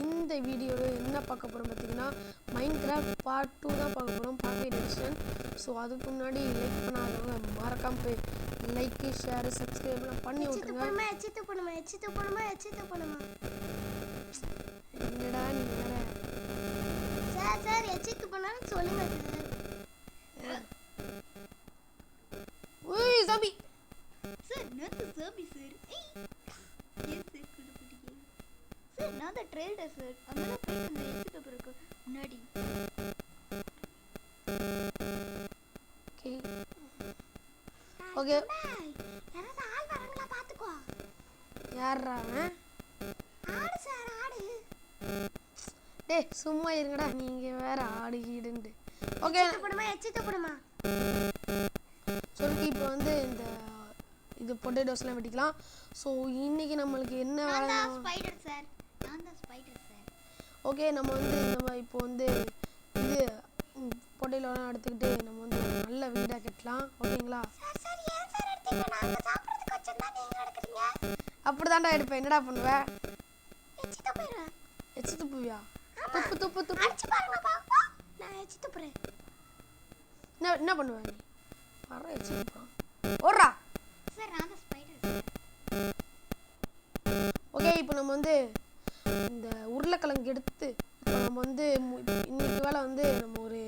இந்த வீடியோவில் என்ன பார்க்க போகிறோம் பார்த்தீங்கன்னா மைன்கிராஃப்ட் பார்ட் 2 தான் பார்க்க போகிறோம், பார்ட் எடிஷன். ஸோ அதுக்கு முன்னாடி லைக் பண்ணாதவங்க மறக்காம போய் லைக்கு ஷேரு சப்ஸ்கிரைப்லாம் பண்ணி விட்டுருங்க. என்னடா நீ வேற சார் எச்சித்து பண்ணாலும் சொல்லுங்க சார். ஓய் ஜாம்பி சார் நான் ஜாம்பி சார். எஸ் சார் குடுக்குறீங்க சார். நான் தான் ட்ரேடர் சார். அதனால போய் அந்த எச்சித்து பிறகு முன்னாடி ஓகே யாராவது ஆள் வராங்களா பாத்துக்கோ. யாரா அவன்? ஆடு சார் ஆடு. டேய் சும்மா இருங்கடா, நீங்க வேற ஆடு கீடுண்டு. ஓகே எச்சித்து போடுமா சொல்லி இப்போ வந்து இந்த இது பொட்டேட்டோஸ்லாம் வெட்டிக்கலாம். ஸோ இன்னைக்கு நம்மளுக்கு என்ன வேலை? Spider sir. நான் தான் ஸ்பைடர் சார். ஓகே நம்ம வந்து இப்போ வந்து இது பொட்டேட்டோலாம் எடுத்துக்கிட்டு நம்ம வந்து ஒரு நல்ல வீடாக கட்டலாம். ஓகேங்களா? சார் ஏன் சார் எடுத்தீங்க? நாங்க சாப்பிடுறதுக்கு வச்சா நீங்க எடுக்கறீங்க. அப்படிதான்டா எடுப்பேன். என்னடா பண்ணுவ? எச்சித்து போயிடுறேன். எச்சி துப்புவியா? துப்பு துப்பு துப்பு. அடிச்சு பாருங்க பாப்பா. நான் எச்சித்து போறேன். என்ன பண்ணுவ நீ? வர எச்சி துப்புறான். ஓடுறா. சார் நான் தான் ஸ்பைடர் சார். ஓகே இப்போ நம்ம வந்து இந்த உருளைக்கிழங்கு எடுத்து இப்போ நம்ம வந்து இன்னைக்கு வேலை வந்து நம்ம ஒரு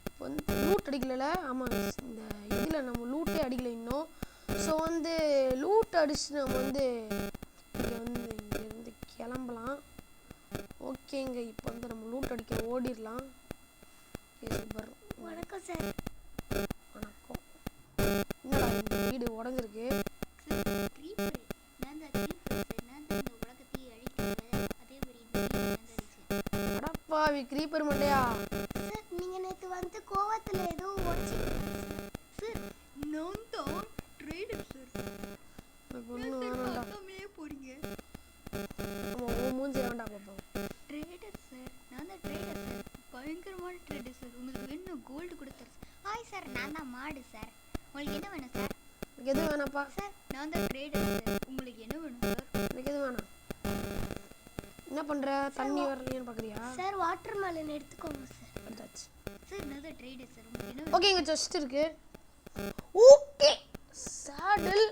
இப்போ வந்து லூட் அடிக்கல. ஆமாம், இந்த இதில் நம்ம லூட்டே அடிக்கல இன்னும். ஸோ வந்து லூட் அடிச்சு நம்ம வந்து இங்கேருந்து கிளம்பலாம். ஓகேங்க, இப்போ வந்து நம்ம லூட் அடிக்க ஓடிடலாம். சூப்பர். வணக்கம் சார். வணக்கம். என்னடா இந்த வீடு உடஞ்சிருக்கு? கிரீப்பர். நான் தான் கிரீப்பர் சார். நான் தான் இந்த உலகத்தையே அழிக்கிறேன். அதே மாதிரி இந்த வீடு நான் தான் அடிச்சேன். அடப்பாவி கிரீப்பர் மண்டையா. சார் நீங்க நேத்து வந்து கோவத்துல ஏதோ உடைச்சிட்டீங்க சார். நான் தான் ட்ரேடர் சார். ஒன்று வேணாம்டா. போறீங்க நம்ம உன் மூஞ்சி வேண்டா பார்ப்போம். Trader sir. நான் தான் ட்ரேடர் சார். பயங்கரமான ட்ரேடர் சார். உங்களுக்கு வேணும் கோல்டு கொடுத்தாரு சார். Hi sir. நான் தான் மாடு சார். உங்களுக்கு என்ன வேணும் சார்? எனக்கு எதுவும் வேணாப்பா. சார் நான் தான் ட்ரேடர் சார். உங்களுக்கு என்ன வேணும் சார்? எனக்கு எதுவும் வேணாம். என்ன பண்ற? தண்ணி வரலையான்னு பார்க்குறியா? சார் வாட்டர் மெலன் எடுத்துக்கோங்க சார். எடுத்தாச்சு. சார் நான் தான் ட்ரேடர் சார். உங்களுக்கு என்ன வேணும்? ஓகே, இங்கே செஸ்ட் இருக்கு. ஓகே சாடல்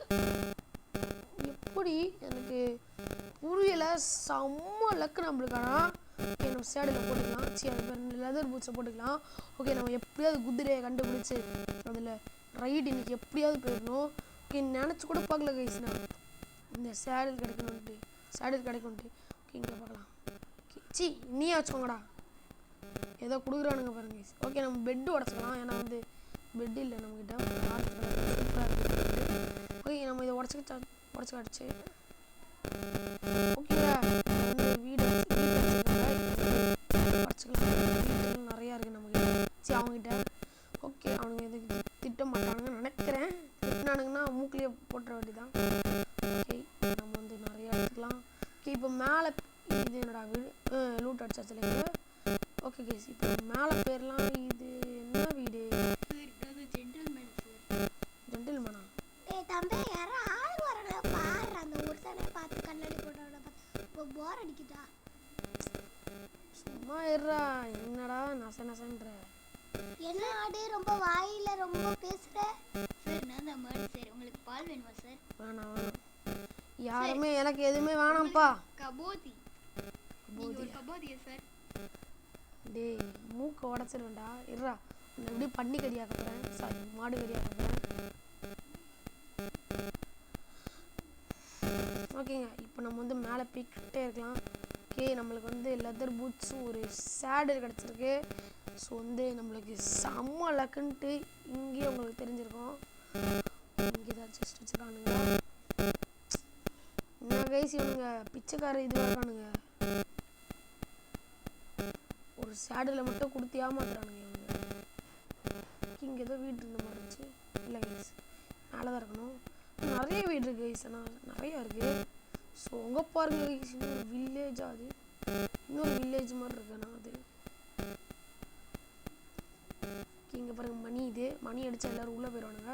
எப்படி எனக்கு புரியல. செம்ம லக்கு நம்மளுக்கானா. ஓகே நம்ம சேடில் போட்டுக்கலாம். சரி அது பேர் லெதர் பூட்ஸை போட்டுக்கலாம். ஓகே நம்ம எப்படியாவது குதிரையை கண்டுபிடிச்சி அதில் ரைடு இன்னைக்கு எப்படியாவது போயிடணும். ஓகே நினச்சி கூட பார்க்கல கைஸ் நான் இந்த சேடல் கிடைக்கும்ட்டு. ஓகே இங்கே பார்க்கலாம். சி நீயே வச்சுக்கோங்கடா, ஏதோ கொடுக்குறானுங்க பாருங்க கைஸ். ஓகே நம்ம பெட்டு உடச்சிக்கலாம். ஏன்னா வந்து பெட் இல்லை நம்மக்கிட்ட. சூப்பராக இருக்குது. ஓகே நம்ம இதை உடச்சி அடிச்சு ஓகேங்களா. வந்து வீடு உடச்சிக்கலாம். வீட்டில் நிறையா இருக்குது நம்மக்கிட்ட. சரி அவங்ககிட்ட ஓகே அவனுங்க எதுக்கு திட்ட மாட்டானுங்கன்னு நினைக்கிறேன். திட்டினானுங்கன்னா மூக்கிலேயே போட்டுற வேண்டியதான். ஓகே நம்ம வந்து நிறையா எடுத்துக்கலாம். ஓகே இப்போ மேலே இது என்னடா வீடு? லூட் அடிச்சாச்சு இல்லைங்க. ஓகே கேஸ் இப்போ மேலே போயிடலாம். இது என்ன வீடு? Gentleman sir. ஜென்டில்மேனா? ஏய் தம்பி யாரோ ஆள் வராங்க பாரு. அந்த ஒருத்தனை பார்த்து கண்ணாடி போட்டவன பார்த்து போர் அடிக்குதா? சும்மா இருடா, என்னடா நசன்ற? என்ன ஆடு ரொம்ப வாயில ரொம்ப பேசுற? சார் நான் தான் மாடு சார். உங்களுக்கு பால் வேணுமா சார்? வேணாம் யாருமே எனக்கு எதுவுமே வேணாம்ப்பா. கபோதி. நீங்க ஒரு கபோதியா சார்? டேய் மூக்க உடச்சிருவேன்டா. இருடா நான் எப்படி பண்ணி கறியாக்க போகிறேன். சாரி மாடு கறியாக்க போகிறேன். ஓகேங்க இப்போ நம்ம வந்து மேலே போய்கிட்டே இருக்கலாம். ஓகே நம்மளுக்கு வந்து லெதர் பூட்ஸும் ஒரு சேடல் கிடச்சிருக்கு. ஸோ வந்து நம்மளுக்கு செம்ம லக்குன்ட்டு இங்கேயே உங்களுக்கு தெரிஞ்சிருக்கும். இங்கே தான் ஜஸ்ட் வச்சுருக்கானுங்க. என்ன கைஸ் இவனுங்க பிச்சைக்கார இதுவாக இருக்கானுங்க. ஒரு சேடலில் மட்டும் கொடுத்து ஏமாத்துறானுங்க இவங்க. இங்கே ஏதோ வீடு இருந்த மாதிரி இருந்துச்சு. இல்லை கைஸ் மேலே தான் இருக்கணும். நிறைய வீடு இருக்குது கைஸ். ஆனால் நிறையா இருக்குது. ஸோ உங்க பாருங்க கைஸ், இன்னொரு வில்லேஜா? அது இன்னொரு வில்லேஜ் மாதிரி இருக்கு. ஆனால் அது இங்கே பாருங்க மணி. இது மணி அடித்தா எல்லோரும் உள்ளே போயிடுவானுங்க.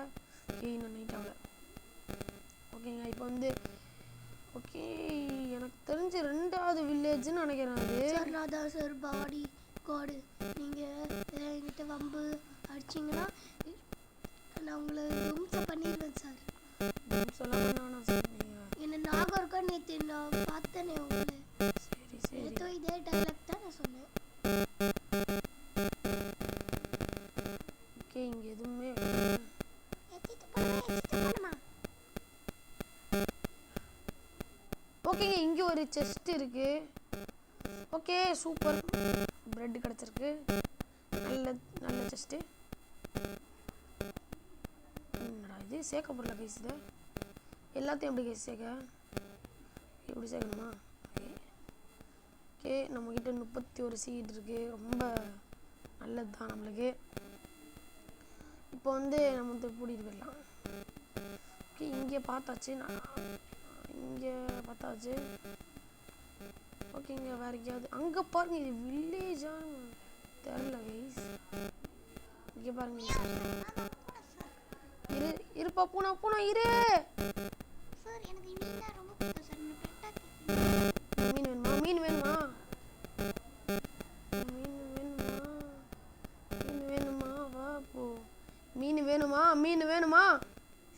ஓகே இன்னும் நைட் ஆகல. ஓகேங்க இப்போ வந்து ஓகே, எனக்கு தெரிஞ்சு 2வது வில்லேஜ்னு நினைக்கிறேன் அது. சார் நான் தான் சார் பாடி கார்டு. நீங்கள் என்கிட்ட வம்பு அடிச்சிங்கன்னா நான் உங்களை தும்சம் பண்ணிடுவேன் சார். சொல்ல வேணாம் சார். நீங்கள் என்ன ஞாபகம் இருக்கா? நேற்று நான் பார்த்தேனே உங்களை. சரி சரி. நேற்று இதே டைலாக் தான் நான் சொன்னேன். ஓகே, இங்கே எதுவுமே ஓகேங்க. இங்கே ஒரு செஸ்ட் இருக்கு. ஓகே சூப்பர், பிரெட் கிடச்சிருக்கு. நல்ல நல்ல செஸ்ட்டு. என்னடா இது சேர்க்க போடல கைஸ். இதை எல்லாத்தையும் எப்படி கைஸ் சேர்க்க? எப்படி சேர்க்கணுமா? ஓகே ஓகே, நம்மக்கிட்ட 31 சீட் இருக்குது. ரொம்ப நல்லது தான் நம்மளுக்கு. இப்போ வந்து நம்ம வந்து கூட்டிகிட்டு போயிடலாம். ஓகே, இங்கே பார்த்தாச்சு. இங்கே பார்த்தாச்சு. ஓகேங்க, வேறு எங்கேயாவது அங்கே பாருங்க. இது வில்லேஜான்னு தெரில கைஸ். இங்கே பாருங்க. இருப்பா பூனா பூனா இரு. சார் எனக்கு மீன் ரொம்ப பிடிக்கும் சார். மீன் வேணுமா? மீன் வேணுமா? மீன் வேணுமா? மீன் வேணுமா? வா போ. மீன் வேணுமா? மீன் வேணுமா?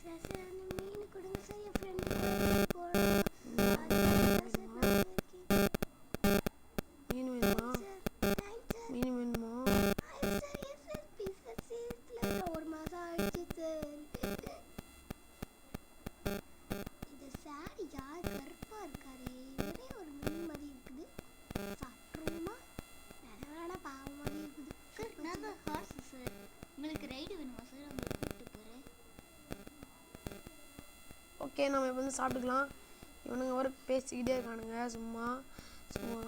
சார் சார் அந்த மீன் கொடுங்க சார். என் ஃப்ரெண்டு போகலாம். மீன் வேணுமா? மீன் வேணுமா? ஒரு மாதம் ஆயிடுச்சு சார். இந்த சாரி யார் கருப்பா இருக்காரு? இவரே ஒரு மீன் மாதிரி இருக்குது. சாப்பிட்ருமா? வேணா பாவம் மாதிரி இருக்குது சார். நான் தான் ஹார்ஸ் சார். உங்களுக்கு ரைடு வேணுமா சார்? உங்களுக்கு கூப்பிட்டு போகிறேன். ஓகே, நம்ம இப்போ வந்து சாப்பிட்டுக்கலாம். இவனுங்க வர பேசிக்கிட்டே இருக்கானுங்க சும்மா சும்மா.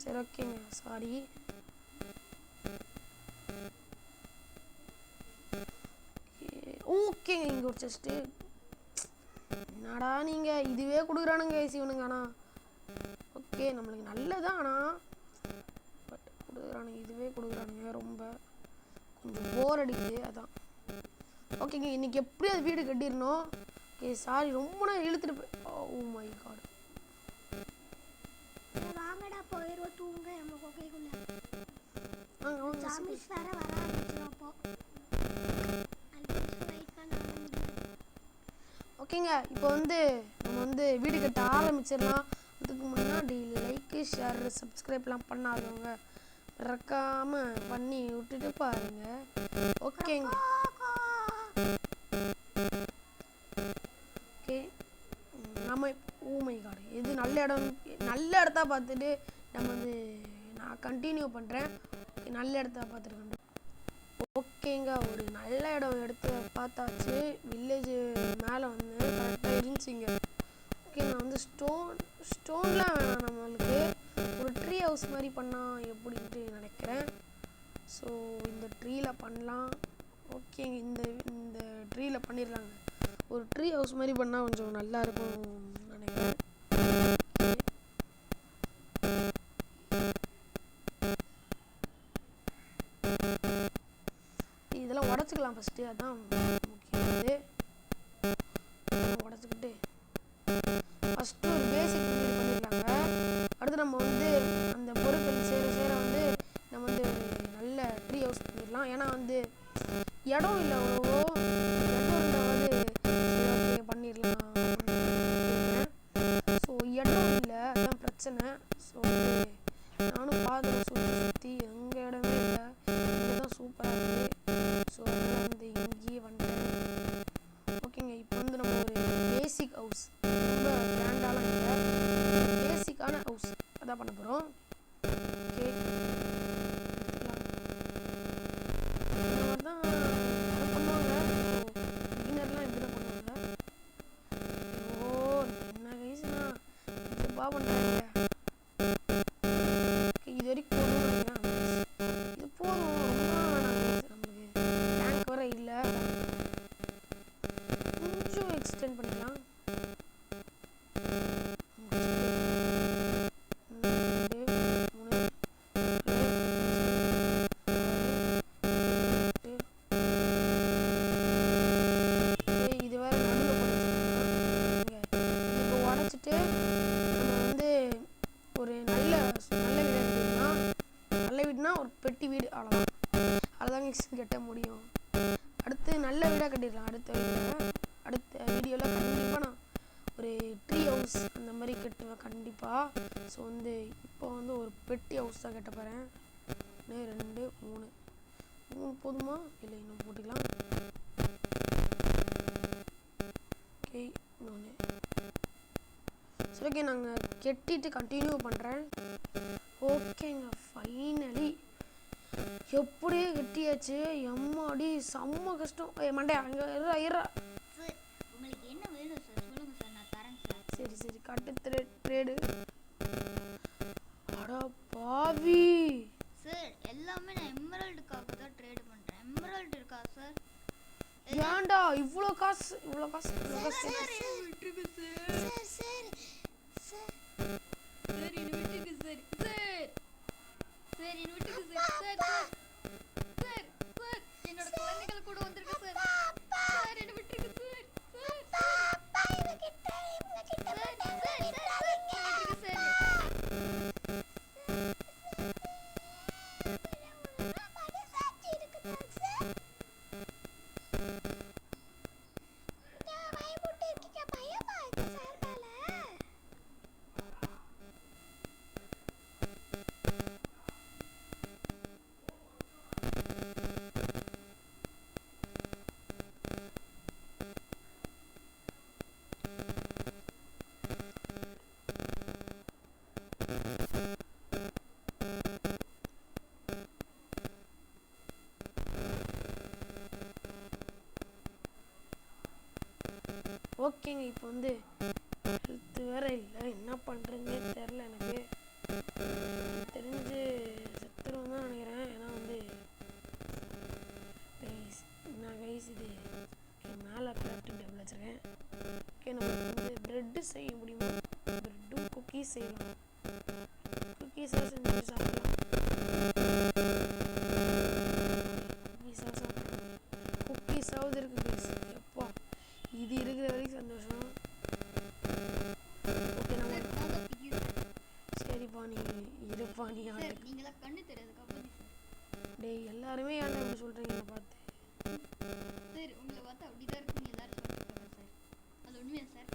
சரி ஓகேங்க, சாரி. ஓகேங்க, இங்கே ஒரு செஸ்ட்டு. என்னடா நீங்கள் இதுவே கொடுக்குறானுங்க இவனுங்க. ஆனால் ஓகே, நம்மளுக்கு நல்லதான். ஆனால் பட் கொடுக்குறானுங்க, இதுவே கொடுக்குறானுங்க. ரொம்ப கொஞ்சம் போர் அடிக்குது, அதான். ஓகேங்க, இன்றைக்கி எப்படி அது வீடு கட்டிடணும். ஓகே சாரி, ரொம்ப நேரம் இழுத்துட்டு போய். Oh my god. வாங்கடா போயிடுவோம் தூங்க. நம்ம கொக்கைக்குள்ள வாங்க ஜாமிஸ் வேற வர ஆரம்பிச்சிடும். அப்போ ஓகேங்க, இப்போ வந்து நம்ம வந்து வீடு கட்ட ஆரம்பிச்சிடலாம். அதுக்கு முன்னாடி லைக்கு ஷேர் சப்ஸ்கிரைப்லாம் பண்ணாதவங்க மறக்காம பண்ணி விட்டுட்டு பாருங்க. ஓகேங்க. ஓகே, நம்ம ஓ மை காட், எது நல்ல இடம், நல்ல இடத்த பார்த்துட்டு நம்ம வந்து நான் கண்டினியூ பண்ணுறேன். நல்ல இடத்த பார்த்துருக்கேன். ஓகேங்க, ஒரு நல்ல இடம் எடுத்து பார்த்தாச்சு. வில்லேஜ் மேலே வந்து கரெக்டாக இருந்துச்சுங்க. ஓகே, நான் வந்து ஸ்டோன்லாம் வேணாம், நம்மளுக்கு ஒரு ட்ரீ ஹவுஸ் மாதிரி பண்ணால் எப்படின்ட்டு நினைக்கிறேன். ஸோ இந்த ட்ரீயில் பண்ணலாம். ஓகேங்க, இந்த ட்ரீயில் பண்ணிடலாங்க. ஒரு ட்ரீ ஹவுஸ் மாதிரி பண்ணால் கொஞ்சம் நல்லா இருக்கும் நினைக்கிறேன். இதெல்லாம் உடச்சிக்கலாம் ஃபஸ்ட்டு, அதான் முக்கியமானது. உடச்சிக்கிட்டு ஃபஸ்ட்டு ஒரு பேசிக் வீடு பண்ணிடலாங்க. அடுத்து நம்ம வந்து அந்த பொருட்கள் சேர வந்து நம்ம வந்து நல்ல ட்ரீ ஹவுஸ் பண்ணிடலாம். ஏன்னா வந்து இடம் இல்லை, அவ்வளவோ இடம் இருந்தாவது பண்ணிடலாம். ஸோ இடம் இல்லை, அதுதான் பிரச்சனை. ஸோ நானும் பாதை சுற்றி எங்கள் இடமே இல்லை, இங்கே தான் சூப்பராக இருக்குது. ஸோ அதனால் வந்து இங்கேயே வந்துட்டேன். ஓகேங்க, இப்போ வந்து நம்ம ஒரு பேசிக் ஹவுஸ், ரொம்ப கிராண்டாலாம் இல்லை, பேசிக்கான ஹவுஸ் அதான் பண்ண போகிறோம். ஓகே, இந்த மாதிரி தான் பண்ணுவாங்க. பிகினர்லாம் இப்படி தான் பண்ணுவாங்க. ஓ என்ன வயசுனா இதுப்பா பண்ணுறாங்க. இது வரைக்கும் போதும், இது போதும், ரொம்ப நம்மளுக்கு டேங்க் வர இல்லை, கொஞ்சம் எக்ஸ்டெண்ட் பண்ணிக்கலாம். பெட்டி வீடு அவ்வளோதான். அவ்வளோதாங்க கட்ட முடியும். அடுத்து நல்ல வீடாக கட்டிடலாம். அடுத்த வீடியோவில் கண்டிப்பாக நான் ஒரு ட்ரீ ஹவுஸ் அந்த மாதிரி கட்டுவேன் கண்டிப்பாக. ஸோ வந்து இப்போ வந்து ஒரு பெட்டி ஹவுஸ் தான் கட்ட போகிறேன். 1 2 3 போதுமா? இல்லை இன்னும் போட்டுக்கலாம். ஓகே இன்னொன்று. சரி ஓகே, நாங்கள் கட்டிட்டு கண்டினியூ பண்ணுறேன். ஓகேங்க, ஃபைனலி எப்படியே கட்டியாச்சு. எம்மாடி செம்ம கஷ்டம். மண்டே அங்கே இருறா. சார் உங்களுக்கு என்ன வேணும் சார் சொல்லுங்க சார், நான் தரேன் சார். சரி காட்டு ட்ரேடு. அடா பாவி சார், எல்லாமே நான் எமரல்டுக்காக தான் ட்ரேட் பண்றேன். எமரல்டு இருக்கா சார்? ஏன்டா இவ்வளோ காசு விட்டுருங்க சார். என்னோட குழந்தைகள் கூட வந்திருக்கு சார். சார் என்ன விட்டுருங்க சார். ஓகேங்க, இப்போ வந்து ஹெல்த் வேற இல்லை, என்ன பண்ணுறதுன்னே தெரில. எனக்கு தெரிஞ்சு செத்துருவோம் தான் நினைக்கிறேன். ஏன்னா வந்து கைஸ் இது மேலே கிராஃப்டிங் டேபிள் வச்சுருக்கேன். ஓகே, நம்ம வந்து ப்ரெட்டு செய்ய முடியுமா? ப்ரெட்டும் குக்கீஸ் செய்யலாம். குக்கீஸாக செஞ்சு சாப்பிடலாம். குக்கீஸாவது இருக்கு கைஸ். எப்போ இது இருக்கிற வரைக்கும் சந்தோஷம். ஓகே, நம்ம சரிப்பா நீ இருப்பா நீ நீங்களா கண்ணு தெரியாதுக்கா. டேய் எல்லாருமே ஏன்டா இப்படி சொல்கிறீங்க என்னை பார்த்து? சார் உங்களை பார்த்தா அப்படிதான் இருக்குன்னு எல்லாரும் சொல்லிருக்காங்க சார். அது உண்மையா சார்?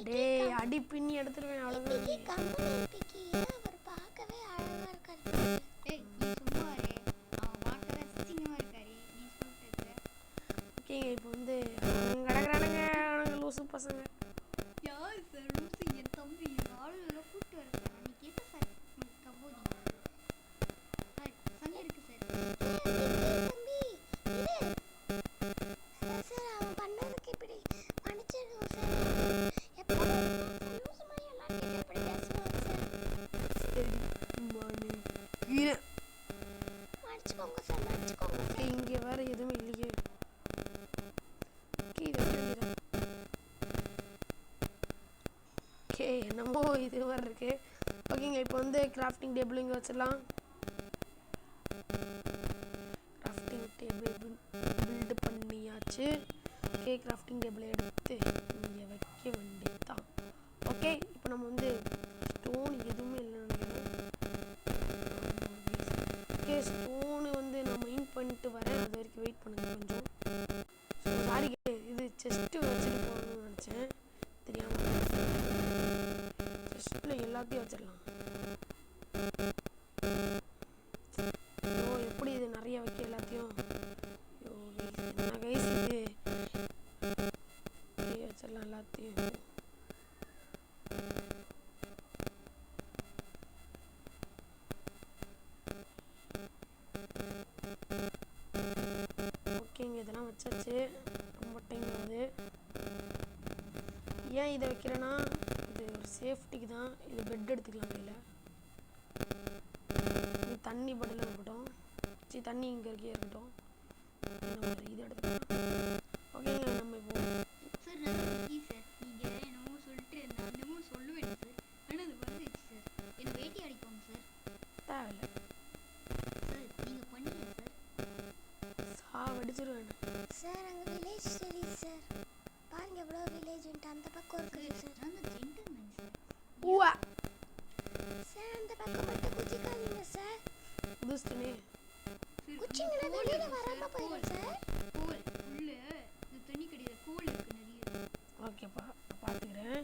டேய் அடி பின்னி எடுத்துருவேன் அவ்வளோதான். அவர் பார்க்கவே அழகா இருக்காரு. ஏய் நீ சும்மா இரு, அவன் பார்க்கவே அசிங்கமா இருக்காரு. நீ சொல்லிட்டு இருக்க. ஓகேங்க, இப்போ வந்து கிடக்குறானுங்க அவனுங்க லூசு பசங்க. யார் சார் லூசு? என் தம்பி ஆளுநரை கூப்பிட்டு வர சார். அன்னைக்கு எப்போ சார் உங்களுக்கு கபோதி சார் சண்டை இருக்கு சார். தம்பி சார் அவன் பண்ணதுக்கு இப்படி மன்னிச்சிடுங்க சார். எப்போ லூசு மாதிரி எல்லாரும் எப்படி பேசுவாங்க சார்? சரி மானே கீழே மன்னிச்சுக்கோங்க சார், மன்னிச்சுக்கோங்க சார். இங்கே வேற எதுவுமே இல்லையே. கீழே ஓகே, என்னமோ இது மாதிரி இருக்கு. ஓகேங்க, இப்போ வந்து கிராஃப்டிங் டேபிள் இங்கே வச்சிடலாம். கிராஃப்டிங் டேபிள் பில்டு பண்ணியாச்சு. ஓகே, கிராஃப்டிங் டேபிளை எடுத்து இங்கே வைக்க வேண்டியதுதான். ஓகே, இப்போ நம்ம வந்து ஸ்டோன் எதுவுமே இல்லைன்னு நினைக்கிறேன். ஓகே, ஸ்டோனு வந்து நான் மைன் பண்ணிட்டு வரேன். அது வரைக்கும் வெயிட் பண்ணுங்க கொஞ்சம். சாரி, இது செஸ்ட்டு வச்சுட்டு போகணும்னு நினச்சேன், தெரியாமல். செஸ்ட்டில் எல்லாத்தையும் வச்சிடலாம். ஓ எப்படி இது நிறைய வைக்க எல்லாத்தையும்? ஐயோ என்ன கைஸ் இது? வச்சிடலாம் எல்லாத்தையும். ஓகேங்க, இதெல்லாம் வச்சாச்சு. ரொம்ப டைம் ஆகுது. ஏன் இதை வைக்கிறேன்னா இது ஒரு சேஃப்டிக்கு தான். இது பெட் எடுத்துக்கலாம் கையில். தண்ணி படல இருக்கட்டும். சரி தண்ணி இங்கே இருக்கே இருக்கட்டும். நம்ம இது எடுத்துக்கலாம். ஓகேங்க, நம்ம இப்போ சார் நான் சார் நீங்கள் என்னமோ சொல்லிட்டு நான் என்னமோ சொல்லுவேன் சார். ஆனால் அது வந்துச்சு சார். என்னை வேட்டி அடிப்போங்க சார். தேவையில்லை சார், நீங்கள் பண்ணீங்க சார். வடிச்சிருவேன் சார். அங்கே வில்லேஜ் சரி சார். பாருங்க எவ்வளோ வில்லேஜ்ன்ட்டு அந்த பக்கம் இருக்குது சார். நான் தான் ஜென்டில்மேன் சார். ஊவா சார் அந்த பக்கம் மட்டும் குதிக்காதீங்க சார். வச்சிட்டேனே. குச்சிங்களா வெளியில வராம போயிடும் சார். கோல் உள்ள இந்த தண்ணி கடியில கோல் இருக்கு நிறைய. ஓகேப்பா, நான் பார்த்துக்கிறேன்.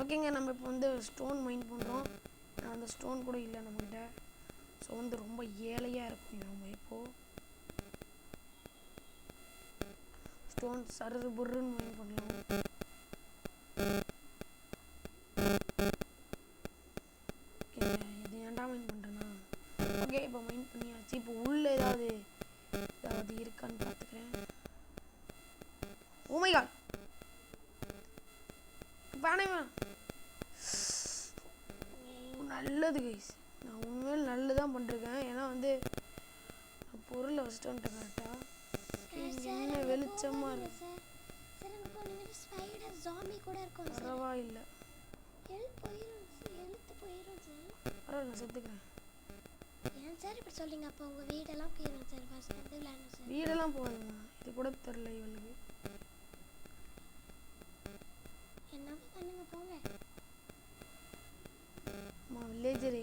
ஓகேங்க, நம்ம இப்போ வந்து ஸ்டோன் மைன் பண்ணுறோம். அந்த ஸ்டோன் கூட இல்லை நம்மக்கிட்ட. ஸோ வந்து ரொம்ப ஏழையாக இருக்கும் நம்ம இப்போது. ஸ்டோன் சரு புருன்னு மைன் பண்ணலாம். ஓகேங்க, இது ஏன்டா மைன் பண்ணுறேன்னா, ஓகே இப்போ மைன் பண்ணியாச்சு. இப்போ உள்ள ஏதாவது இருக்கான்னு பார்த்துக்கிறேன். ஓ மை காட், வேணாம். நல்லது கைஸ், நான் உண்மையில நல்லதான் பண்ணிருக்கேன். ஏன்னா வந்து நான் பொருளை வச்சுட்டு வந்துட்டேன் கரெக்டாக. என்ன வெளிச்சமா இருக்கு. சார் அங்க போனீங்கன்னா ஸ்பைடர் ஜாம்பி கூட இருக்கும் சார். பரவாயில்லை, எழுத்து போயிடும் சார். பரவாயில்ல, நான் செத்துக்கிறேன். ஏன் சார் இப்படி சொல்றீங்க? அப்போ உங்க வீடெல்லாம் போயிடும் சார். ஃபர்ஸ்ட் வந்து விளையாடணும் சார். வீடெல்லாம் போகாதுமா, இது கூட தெரில இவளுக்கு. என்னவோ பண்ணுங்க போங்க. அம்மா வில்லேஜரே,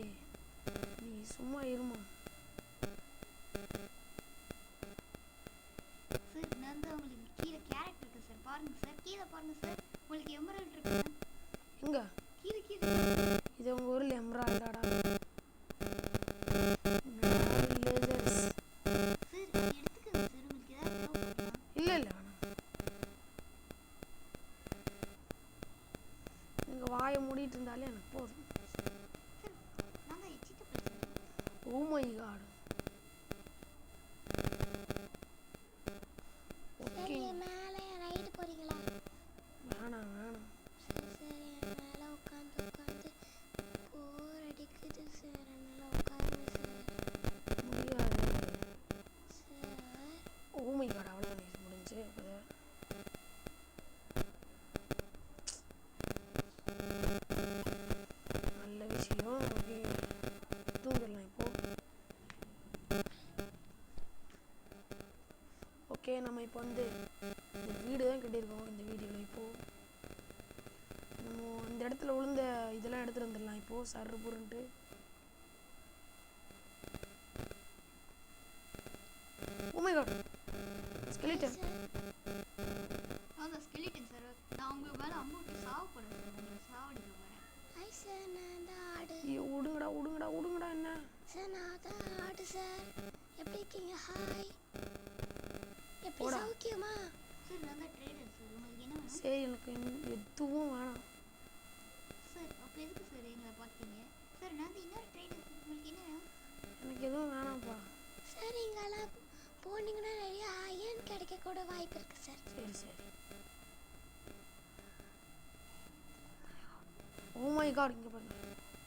நீ சும்மா இருமா. சார் நான் தான் உங்களுக்கு கீழே கேரட் இருக்கு சார், பாருங்க சார், கீழே பாருங்க சார், உங்களுக்கு எமரல்ட் இருக்கு. எங்க கீழே கீழே இது உங்கள் ஊரில் எம்ராய்டாடா? வில்லேஜர்ஸ் சார் அதை எடுத்துக்கங்க சார், உங்களுக்கு ஏதாவது தேவைப்படலாம். இல்லை இல்லை வேணாம். நீங்கள் வாயை மூடிட்டு இருந்தாலே எனக்கு போதும். சார் நான் தான் எச்சிட்டு பேசுகிறேன். ஓ மை காட். ஓகே, சரி மேலே ரைடு போறீங்களா? வேணாம் வேணாம். சரி மேலே உட்காந்து போர் அடிக்குது சார். என்னால் உட்காருங்க சார். முடியாது. சார் ஓ மை காட், அவ்வளோதான் முடிஞ்சு. அப்போதான் நல்ல விஷயம். ஓகே, தூங்கிடலாம் இப்போ. ஓகே, நம்ம இப்போ வந்து இந்த வீடு தான் கட்டியிருக்கோம் இந்த வீடியோவில். இப்போது நம்ம அந்த இடத்துல விழுந்த இதெல்லாம் எடுத்துகிட்டு வந்துடலாம் இப்போது சர்ரு புருன்ட்டு. Oh my god, skeleton. நான் தான் ஸ்கெலிட்டன் சார், நான் உங்க மேலே அம்பூட்டி சாவப்படும் சார், உங்களை சாவடிக்க போகிறேன். ஹாய் சார், நான் தான் ஆடு. ஐயோ, விடுங்கடா என்ன. சார் நான் தான் ஆடு சார். எப்படி இருக்கீங்க? ஹாய், எப்படி போடா. சௌக்கியமா? சார் நான் தான் ட்ரேடர் சார், உங்களுக்கு என்ன வேணும்? சரி, எனக்கு எதுவும் வேணாம். சார் அப்போ எதுக்கு சார் எங்களை பார்த்தீங்க? சார் நான் தான் இன்னொரு ட்ரேடர் சார், உங்களுக்கு என்ன வேணும்? எனக்கு எதுவும் வேணாம்ப்பா. சார் இங்கெல்லாம் போனீங்கன்னா நிறைய அயன் கிடைக்க கூட வாய்ப்பு இருக்கு சார். சரி. ஓ மை காட், இங்கே பாருங்க.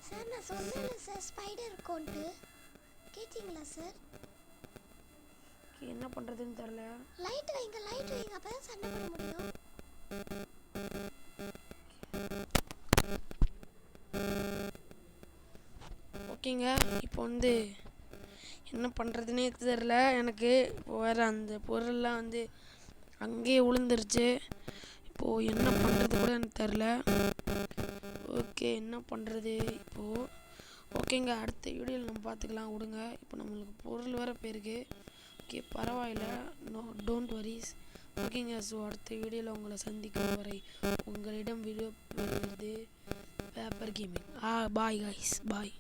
சார் நான் சொன்னேன்ல சார் ஸ்பைடர் இருக்கும்ட்டு, கேட்டிங்களா சார்? என்ன பண்ணுறதுன்னு தெரில. லைட் வைங்க அப்பதான் சண்டை போட முடியும். ஓகேங்க, இப்போ வந்து என்ன பண்ணுறதுனே தெரில எனக்கு. இப்போ வேறு அந்த பொருள்லாம் வந்து அங்கேயே விழுந்துருச்சு. இப்போது என்ன பண்ணுறது கூட எனக்கு தெரில. ஓகே, என்ன பண்ணுறது இப்போது? ஓகேங்க, அடுத்த வீடியோவில் நம்ம பார்த்துக்கலாம், விடுங்க. இப்போ நம்மளுக்கு பொருள் வேறு போயிருக்கு. ஓகே, பரவாயில்ல, நோ டோன்ட் வரிஸ். ஓகேங்க, ஸோ அடுத்த வீடியோவில் உங்களை சந்திக்கும் வரை உங்களிடம் வீடியோ வருகிறது பேப்பர் கேமிங். பாய் கைஸ், பாய்.